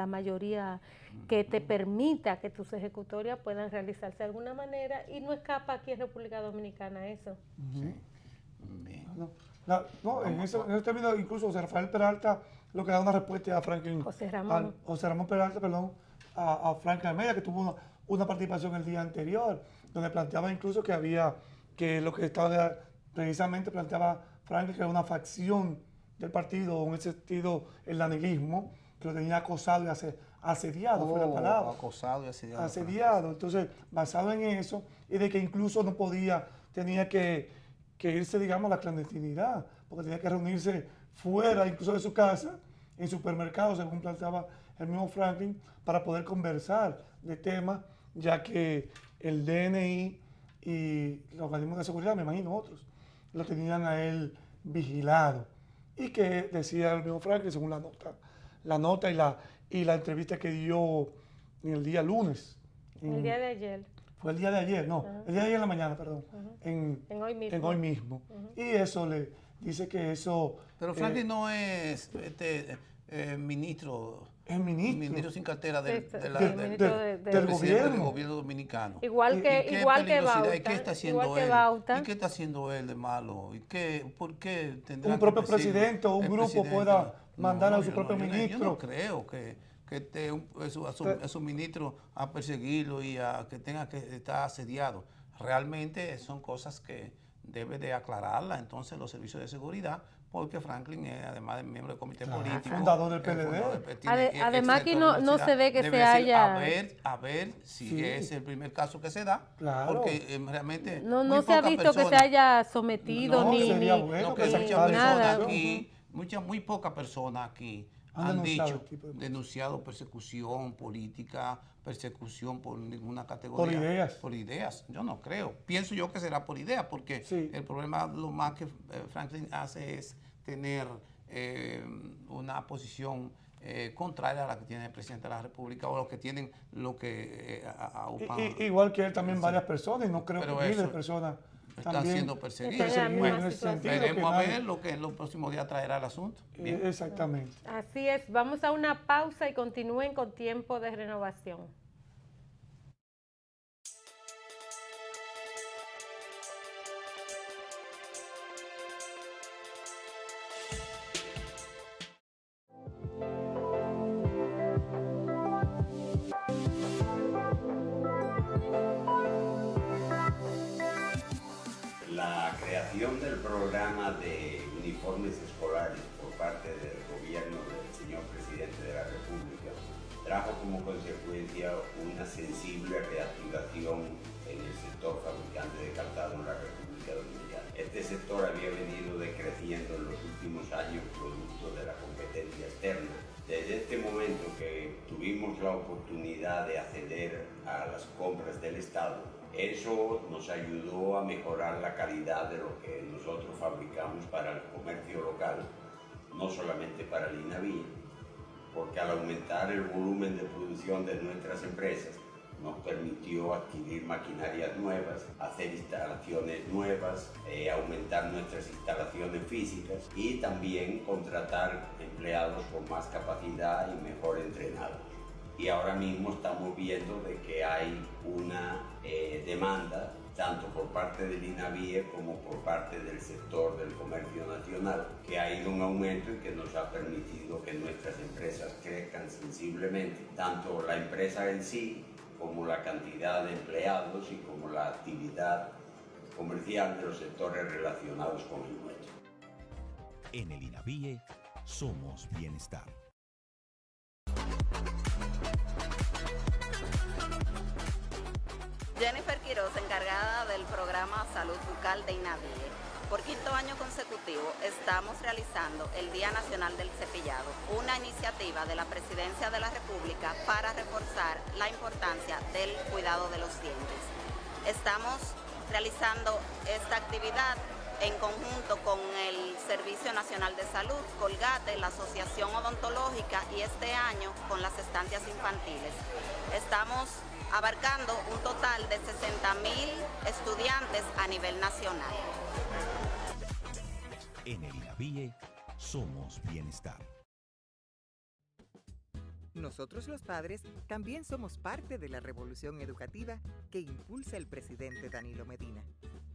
mayoría que te permita que tus ejecutorias puedan realizarse de alguna manera, y no escapa aquí en República Dominicana eso. No, en ese término, incluso José Rafael Peralta lo que da una respuesta a Franklin, José Ramón Peralta, a Franklin Almeida, que tuvo una participación el día anterior, donde planteaba incluso que había, que lo que estaba precisamente planteaba Franklin, que era una facción del partido, en ese sentido el lanilismo, que lo tenía acosado y asediado, fue la palabra. Acosado y asediado. Asediado. Entonces, basado en eso, y de que incluso no podía, tenía que irse, digamos, a la clandestinidad, porque tenía que reunirse fuera, incluso de su casa, en supermercados, según planteaba el mismo Franklin, para poder conversar de temas, ya que el DNI y los organismos de seguridad, me imagino otros, lo tenían a él vigilado. Y que decía el mismo Franklin, según la nota y la entrevista que dio en el día lunes. El día de ayer. Fue el día de ayer, no, el día de ayer en la mañana, perdón, en hoy mismo. Y eso le dice que eso... Pero Franklin no es ministro... Es ministro. Ministro sin cartera del gobierno dominicano. Igual que Bauta. ¿Y qué está haciendo él? ¿Y qué está haciendo él de malo? ¿Por qué tendrá un propio presidente o un grupo pueda mandar a su propio ministro? Yo no creo que esté a su ministro a perseguirlo y a que tenga que estar asediado. Realmente son cosas que debe de aclararla entonces los servicios de seguridad, porque Franklin es, además de miembro del comité político, fundador del PLD. Además aquí no se ve que se haya... A ver si es el primer caso que se da, porque realmente no se ha visto que se haya sometido ni nada. Muy pocas personas aquí han denunciado persecución política, persecución por ninguna categoría. Por ideas. Yo no creo. Pienso yo que será por ideas, porque el problema, lo más que Franklin hace es tener una posición contraria a la que tiene el presidente de la República o los que tienen lo que igual que él también varias personas, y no creo que miles de personas están siendo perseguidos. Veremos a ver lo que en los próximos días traerá el asunto. Bien. Exactamente. Así es. Vamos a una pausa y continúen con Tiempo de Renovación. La creación del programa de uniformes escolares por parte del gobierno del señor presidente de la República trajo como consecuencia una sensible reactivación en el sector fabricante de calzado en la República Dominicana. Este sector había venido decreciendo en los últimos años producto de la competencia externa. Desde este momento que tuvimos la oportunidad de acceder a las compras del Estado, eso nos ayudó a mejorar la calidad de lo que nosotros fabricamos para el comercio local, no solamente para el INAVI, porque al aumentar el volumen de producción de nuestras empresas, nos permitió adquirir maquinarias nuevas, hacer instalaciones nuevas, aumentar nuestras instalaciones físicas y también contratar empleados con más capacidad y mejor entrenados. Y ahora mismo estamos viendo de que hay una demanda tanto por parte del INAVIE como por parte del sector del comercio nacional, que ha ido en aumento y que nos ha permitido que nuestras empresas crezcan sensiblemente, tanto la empresa en sí como la cantidad de empleados y como la actividad comercial de los sectores relacionados con el nuestro. En el INAVIE somos bienestar. Jennifer Quiroz, encargada del programa Salud Bucal de INAVIE. Por quinto año consecutivo estamos realizando el Día Nacional del Cepillado, una iniciativa de la Presidencia de la República para reforzar la importancia del cuidado de los dientes. Estamos realizando esta actividad en conjunto con el Servicio Nacional de Salud, Colgate, la Asociación Odontológica y este año con las estancias infantiles. Estamos abarcando un total de 60.000 estudiantes a nivel nacional. En el INAVIE somos bienestar. Nosotros los padres también somos parte de la revolución educativa que impulsa el presidente Danilo Medina.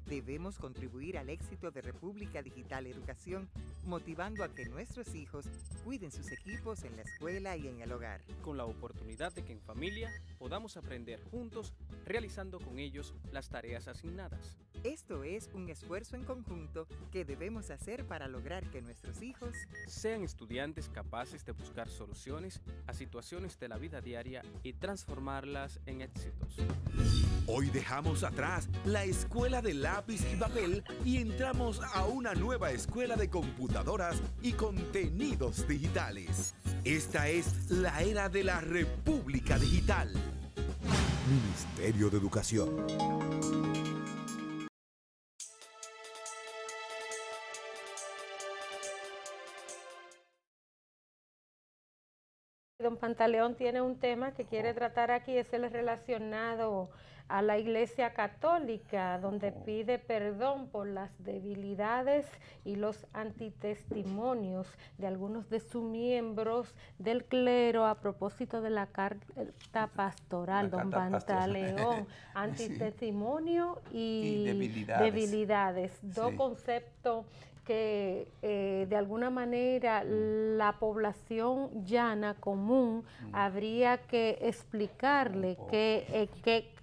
Debemos contribuir al éxito de República Digital Educación, motivando a que nuestros hijos cuiden sus equipos en la escuela y en el hogar. Con la oportunidad de que en familia podamos aprender juntos, realizando con ellos las tareas asignadas. Esto es un esfuerzo en conjunto que debemos hacer para lograr que nuestros hijos sean estudiantes capaces de buscar soluciones a situaciones de la vida diaria y transformarlas en éxitos. Hoy dejamos atrás la escuela de lápiz y papel y entramos a una nueva escuela de computadoras y contenidos digitales. Esta es la era de la República Digital. Ministerio de Educación. Don Pantaleón tiene un tema que quiere tratar aquí, es el relacionado a la Iglesia Católica, donde pide perdón por las debilidades y los antitestimonios de algunos de sus miembros del clero a propósito de la carta pastoral. Don Pantaleón, antitestimonio y debilidades. Dos conceptos que de alguna manera la población llana común habría que explicarle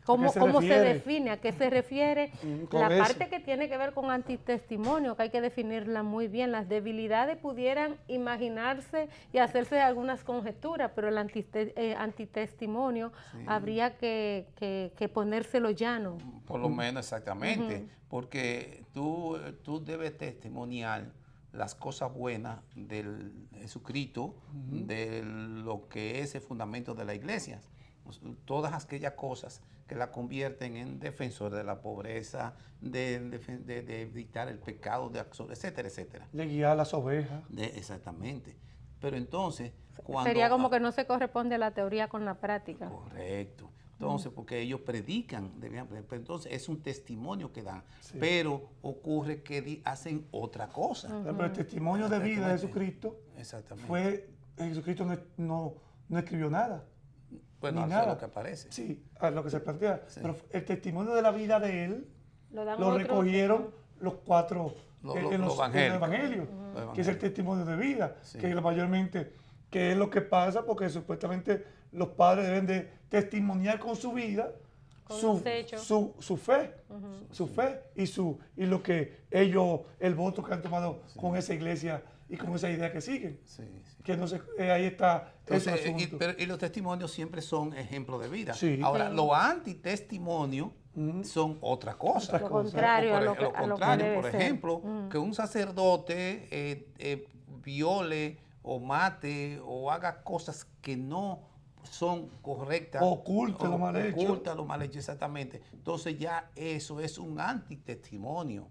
cómo se define, a qué se refiere la parte que tiene que ver con antitestimonio, que hay que definirla muy bien. Las debilidades pudieran imaginarse y hacerse algunas conjeturas, pero el antitestimonio habría que ponérselo llano. Por lo menos, exactamente, porque tú debes testimoniar las cosas buenas del Jesucristo, de lo que es el fundamento de la iglesia. Todas aquellas cosas que la convierten en defensor de la pobreza, de evitar el pecado, etcétera, etcétera. De guiar a las ovejas. Exactamente. Pero entonces, sería como que no se corresponde la teoría con la práctica. Correcto. Entonces, porque ellos predican, entonces es un testimonio que dan, pero ocurre que hacen otra cosa. Pero el testimonio de vida de Jesucristo Jesucristo no escribió nada. Bueno, eso es lo que aparece. Sí, a lo que se plantea. Sí. Pero el testimonio de la vida de él lo recogieron los cuatro en los evangelios, que es el testimonio de vida, que es mayormente, que es lo que pasa porque supuestamente los padres deben de testimoniar con su vida, su fe, su fe y lo que ellos, el voto que han tomado con esa iglesia y con esa idea que siguen. Que no se, ahí está. Entonces, y los testimonios siempre son ejemplos de vida. Ahora, los antitestimonios son otra cosa. Lo contrario a lo que por ejemplo, que un sacerdote viole o mate o haga cosas que no son correctas. Oculta lo mal hecho. Oculta lo mal hecho, exactamente. Entonces ya eso es un antitestimonio.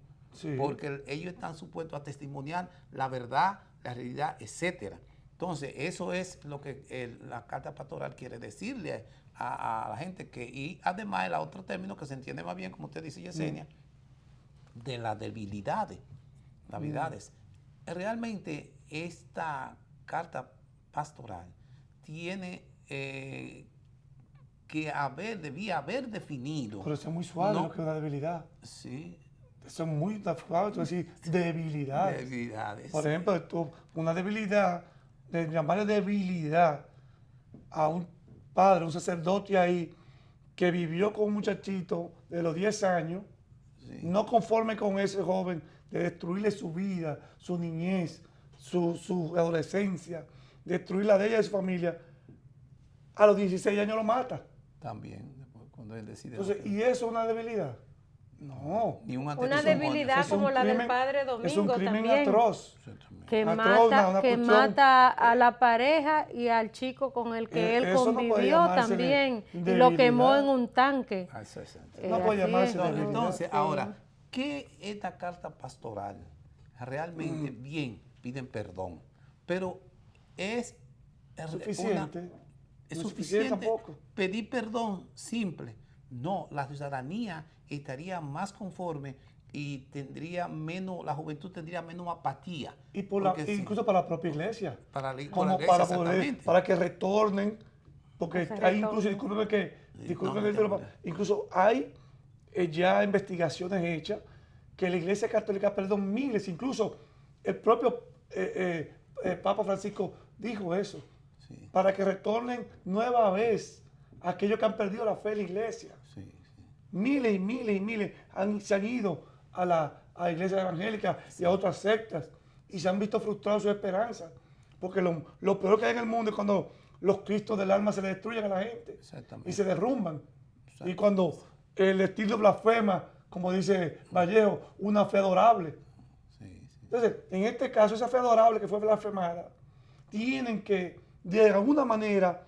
Porque ellos están supuestos a testimoniar la verdad, la realidad, etcétera. Entonces, eso es lo que la carta pastoral quiere decirle a la gente, y además el otro término que se entiende más bien, como usted dice, Yesenia, de las debilidades. Realmente esta carta pastoral tiene debía haber definido. Pero eso es muy suave, lo que es una debilidad. Sí. Eso es muy suave, tú decir debilidades. Debilidades. Por ejemplo, una debilidad, de llamarle debilidad a un padre, un sacerdote ahí, que vivió con un muchachito de los 10 años, no conforme con ese joven, de destruirle su vida, su niñez, su adolescencia, destruir la de ella y de su familia, a los 16 años lo mata. También, cuando él decide. Entonces, ¿y eso es una debilidad? No. Ni una debilidad como la del padre Domingo. Es un crimen también, atroz. Que, atroz, mata a la pareja y al chico con el que él convivió también. Y lo quemó en un tanque. No puede llamarse debilidad. Entonces, ahora, ¿qué esta carta pastoral? Realmente bien, piden perdón, pero es suficiente. Es suficiente tampoco. Pedir perdón simple. No, la ciudadanía estaría más conforme y la juventud tendría menos apatía. Y incluso para la propia iglesia. Para que retornen, porque hay incluso, incluso hay ya investigaciones hechas que la Iglesia Católica perdió miles, incluso el propio Papa Francisco dijo eso, para que retornen nueva vez aquellos que han perdido la fe en la iglesia. Miles y miles y miles se han ido a la iglesia evangélica y a otras sectas y se han visto frustrados sus esperanzas. Porque lo peor que hay en el mundo es cuando los cristos del alma se le destruyen a la gente y se derrumban. Y cuando el estilo blasfema, como dice Vallejo, una fe adorable. Entonces, en este caso, esa fe adorable que fue blasfemada, tienen que, de alguna manera,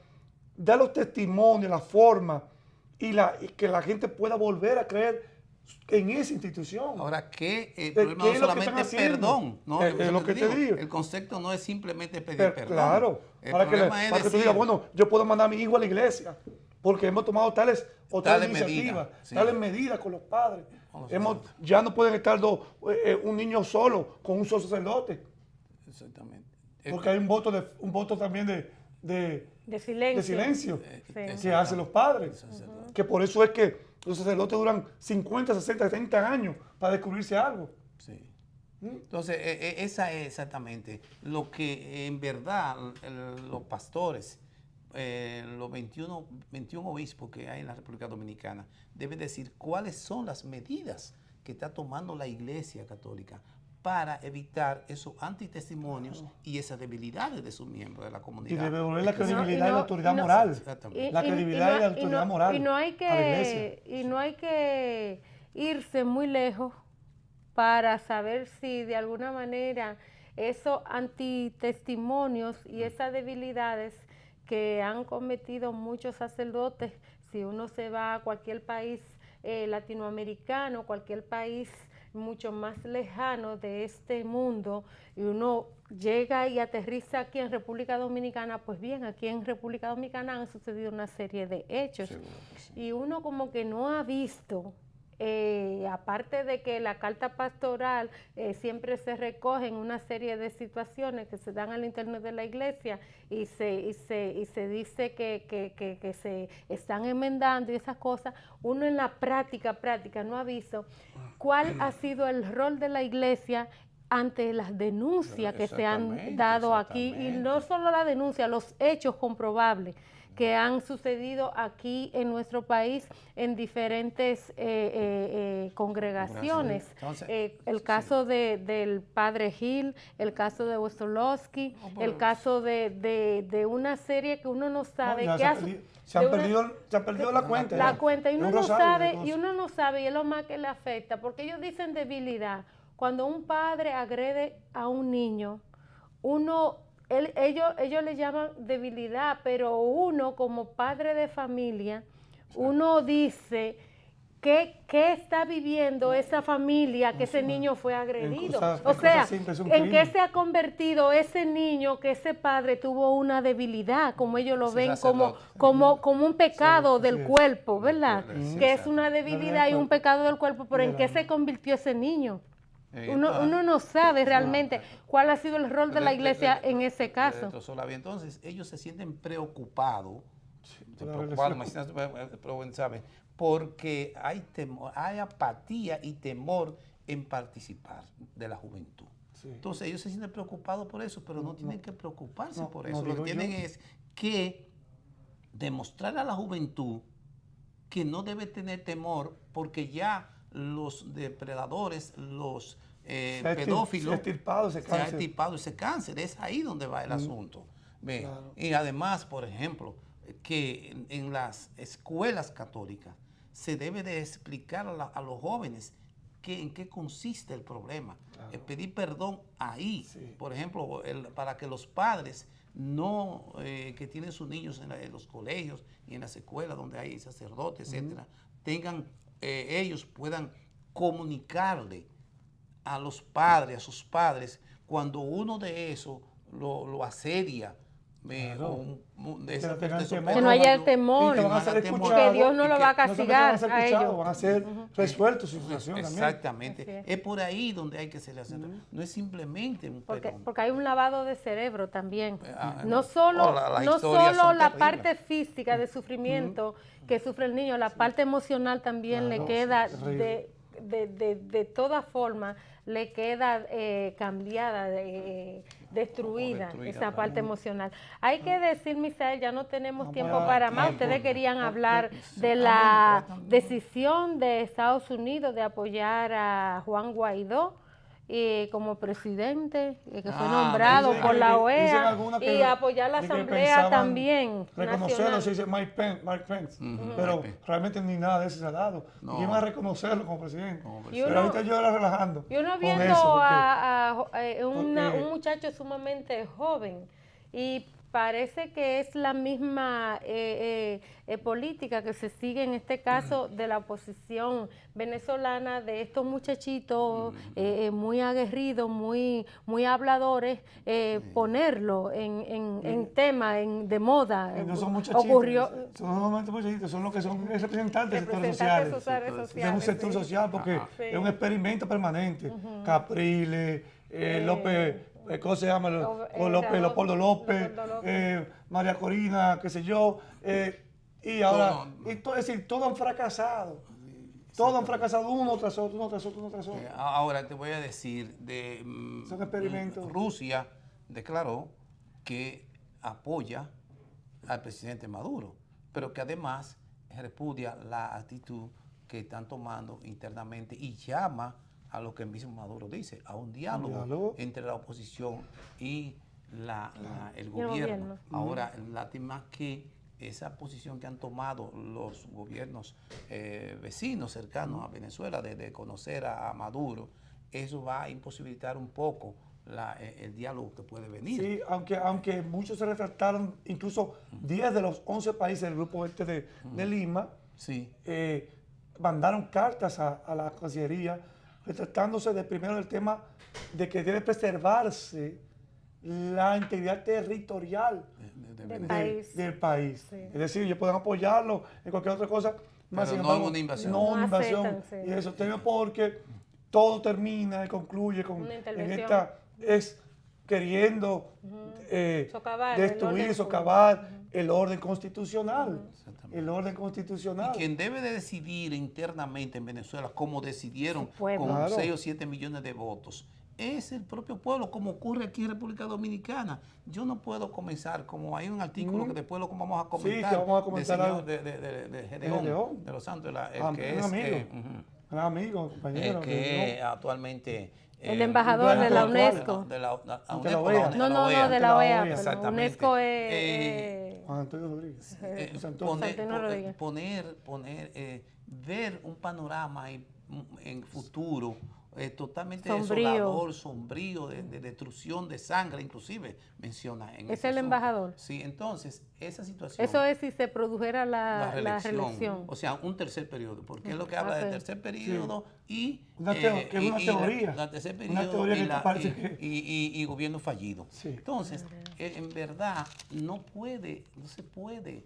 dar los testimonios, la forma, y que la gente pueda volver a creer en esa institución. Ahora, el problema no es solamente perdón, ¿no? Es lo que te digo. El concepto no es simplemente pedir perdón. Claro, para que tú digas, bueno, yo puedo mandar a mi hijo a la iglesia, porque hemos tomado tales iniciativas, tales medidas con los padres. Ya no pueden estar un niño solo con un solo sacerdote. Exactamente. Porque hay un voto también de silencio que hacen los padres. Que por eso es que los sacerdotes duran 50, 60, 70 años para descubrirse algo. Entonces, esa es exactamente lo que en verdad los pastores, los 21 obispos que hay en la República Dominicana, deben decir cuáles son las medidas que está tomando la Iglesia Católica para evitar esos antitestimonios y esas debilidades de sus miembros de la comunidad. Y devolver la credibilidad y la autoridad moral. La credibilidad y la autoridad moral. Y no hay que irse muy lejos para saber si de alguna manera esos antitestimonios y esas debilidades que han cometido muchos sacerdotes, si uno se va a cualquier país latinoamericano, cualquier país mucho más lejano de este mundo, y uno llega y aterriza aquí en República Dominicana, pues bien, aquí en República Dominicana han sucedido una serie de hechos. Y uno como que no ha visto, aparte de que la carta pastoral siempre se recoge en una serie de situaciones que se dan al internet de la iglesia y se dice que se están enmendando y esas cosas, uno en la práctica no ha visto cuál ha sido el rol de la iglesia ante las denuncias que se han dado aquí, y no solo la denuncia, los hechos comprobables que han sucedido aquí en nuestro país en diferentes congregaciones. Entonces, el caso del padre Gil, el caso de Wostolowski, el caso de una serie que uno no sabe se han perdido la cuenta. La cuenta, y uno no sabe, y es lo más que le afecta, porque ellos dicen debilidad. Cuando un padre agrede a un niño, ellos le llaman debilidad, pero uno como padre de familia, uno dice, ¿Qué está viviendo esa familia que ese niño fue agredido? O sea, ¿en qué se ha convertido ese niño que ese padre tuvo una debilidad, como ellos lo ven, como un pecado del cuerpo, ¿verdad? Que es una debilidad y un pecado del cuerpo, pero ¿en qué se convirtió ese niño? Uno no sabe realmente cuál ha sido el rol de la iglesia en ese caso. Entonces, ellos se sienten preocupados, porque hay temor, hay apatía y temor en participar de la juventud. Sí. Entonces ellos se sienten preocupados por eso, pero no tienen que preocuparse por eso. Lo que tienen es que demostrar a la juventud que no debe tener temor, porque ya los depredadores, los pedófilos, se ha extirpado ese cáncer. Es ahí donde va el asunto. Claro. Y además, por ejemplo, que en las escuelas católicas se debe de explicar a los jóvenes en qué consiste el problema. Claro. Pedir perdón ahí, sí. Por ejemplo, para que los padres que tienen sus niños en los colegios y en las escuelas donde hay sacerdotes, etcétera, ellos puedan comunicarle a los padres, a sus padres, cuando uno de esos lo asedia. Claro. Que no haya el temor, que Dios no lo va a castigar a ellos. Van a ser resueltos su situación también. Exactamente. Es por ahí donde hay que ser la situación. No es simplemente un perdón. Porque hay un lavado de cerebro también. No solo la parte física de sufrimiento que sufre el niño, la parte emocional también le queda de toda forma, le queda cambiada, destruida esa parte emocional. Hay que decir, Misael, ya no tenemos tiempo para más. Ustedes querían hablar de la decisión de Estados Unidos de apoyar a Juan Guaidó como presidente, que fue nombrado por la OEA, y apoyar la Asamblea también. Reconocerlo, se dice Mike Pence, pero realmente ni nada de eso se ha dado. ¿Quién va a reconocerlo como presidente? Pero ahorita yo era relajando. Y uno viendo a un muchacho sumamente joven y parece que es la misma política que se sigue en este caso de la oposición venezolana, de estos muchachitos muy aguerridos, muy habladores, ponerlo en tema, de moda. No son muchachitos, son muchachitos, son los que son representantes de sectores sociales. Es un sector social porque es un experimento permanente. Capriles, López... ¿Cómo se llama? Leopoldo López, María Corina, qué sé yo. Y ahora, es decir, todos han fracasado. Todos han fracasado uno tras otro, uno tras otro, uno tras otro. Ahora te voy a decir, son experimentos. Rusia declaró que apoya al presidente Maduro, pero que además repudia la actitud que están tomando internamente y llama a lo que el mismo Maduro dice, a un diálogo entre la oposición y el gobierno. Ahora, lástima que esa posición que han tomado los gobiernos vecinos cercanos a Venezuela de conocer a Maduro, eso va a imposibilitar un poco el diálogo que puede venir. Sí, aunque muchos se retractaron, incluso 10 de los 11 países del grupo de Lima, mandaron cartas a la Cancillería retratándose primero del tema de que debe preservarse la integridad territorial del país. Sí. Es decir, ellos pueden apoyarlo en cualquier otra cosa, más pero no una invasión. No una invasión. Y eso porque todo termina y concluye con queriendo destruir, socavar el orden constitucional. El orden constitucional. Y quien debe de decidir internamente en Venezuela, como decidieron con 6 o 7 millones de votos, es el propio pueblo, como ocurre aquí en República Dominicana. Yo no puedo comenzar, como hay un artículo que después lo vamos a comentar, sí, que vamos a comentar de Gedeón, de los Santos, que es un amigo, compañero. Que actualmente... el embajador de la UNESCO. De la No, de la OEA. Exactamente. UNESCO es... Juan Antonio Rodríguez. Ver un panorama en futuro totalmente Sombrío. desolador, sombrío, de destrucción de sangre, inclusive menciona. ¿Es el embajador? Sí, entonces, esa situación. Eso es si se produjera la reelección. O sea, un tercer periodo, porque es lo que habla de tercer periodo y... que es una teoría. La tercer Una periodo teoría que y gobierno fallido. Sí. Entonces, en verdad, no se puede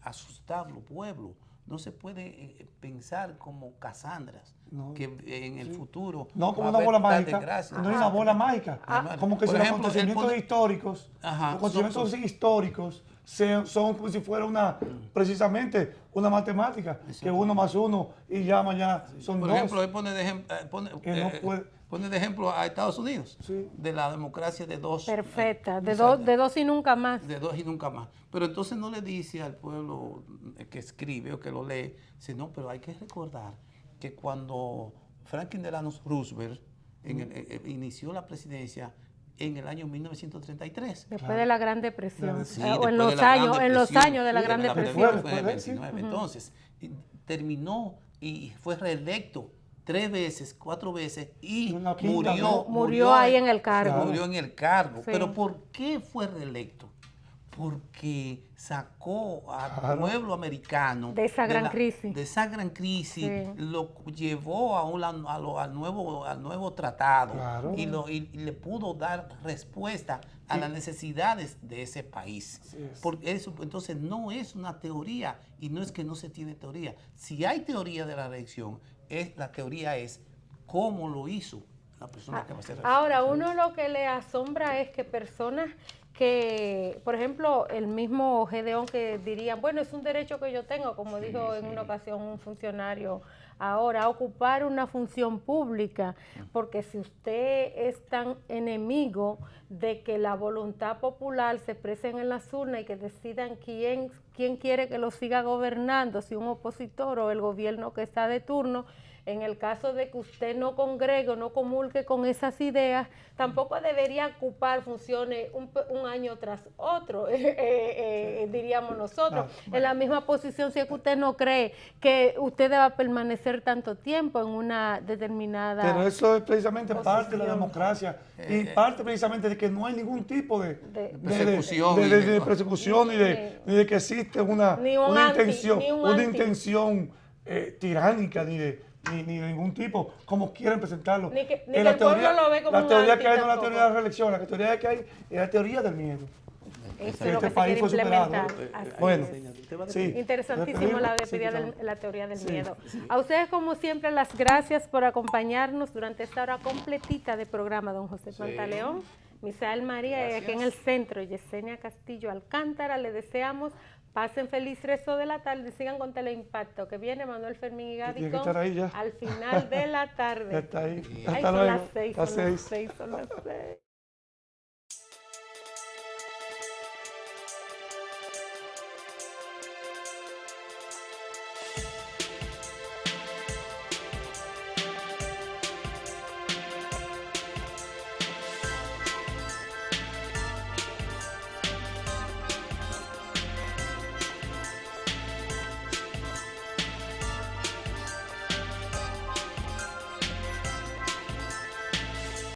asustar los pueblos. No se puede pensar como Casandras, que en el futuro... No como va a una haber bola tal mágica, desgracia. no es una bola mágica. Como que Por si ejemplo, los acontecimientos históricos, Ajá, los acontecimientos históricos son como si fuera precisamente una matemática, que 1 más 1 y ya mañana son 2. Por ejemplo, él pone de ejemplo a Estados Unidos, Sí. de la democracia de dos. Perfecta, de dos y nunca más. De dos y nunca más. Pero entonces no le dice al pueblo que escribe o que lo lee, sino, pero hay que recordar que cuando Franklin Delano Roosevelt inició la presidencia en el año 1933. Después de la Gran Depresión. Sí, o en después los de la Gran años, en los Depresión. años de la Sí, Gran de la Depresión. fue en el 29. Entonces, terminó y fue reelecto 3 veces, 4 veces y Una quinta, murió ahí en el cargo. Murió en el cargo. Sí. Pero ¿por qué fue reelecto? Porque sacó al pueblo americano de esa gran crisis. De esa gran crisis, Sí. lo llevó al nuevo tratado. Claro. Y le pudo dar respuesta a las necesidades de ese país. Porque eso, entonces, no es una teoría y no es que no se tiene teoría. Si hay teoría de la reelección, la teoría es cómo lo hizo la persona que va a ser reelecta. Ahora, uno lo que le asombra es que personas que, por ejemplo, el mismo Gedeón que dirían, bueno, es un derecho que yo tengo, como dijo en una ocasión un funcionario ahora, ocupar una función pública, porque si usted es tan enemigo de que la voluntad popular se exprese en las urnas y que decidan quién quiere que lo siga gobernando, si un opositor o el gobierno que está de turno, en el caso de que usted no congregue o no comulgue con esas ideas, tampoco debería ocupar funciones un año tras otro, diríamos nosotros. No, en la misma posición, si es que usted no cree que usted deba permanecer tanto tiempo en una determinada Pero eso es precisamente posición. parte de la democracia y parte precisamente de que no hay ningún tipo de persecución, de persecución ni de que existe una intención tiránica ni de ningún tipo, como quieren presentarlo. Ni que el pueblo lo ve como la un teoría anti que hay no es la tampoco. teoría de la reelección, la teoría que hay es la teoría del miedo. Eso es lo que se quiere fue superado. implementar. Así Bueno, es. sí. Interesantísimo la teoría del miedo. A ustedes, como siempre, las gracias por acompañarnos durante esta hora completita de programa, don José Pantaleón, Misael María, y aquí en el centro, Yesenia Castillo Alcántara. Le deseamos pasen feliz resto de la tarde, sigan con Teleimpacto, que viene Manuel Fermín y Gaby Tiene que estar ahí ya. al final de la tarde. Ya está ahí. Ahí Hasta son luego. las 6, Las son las 6. 6, son las 6.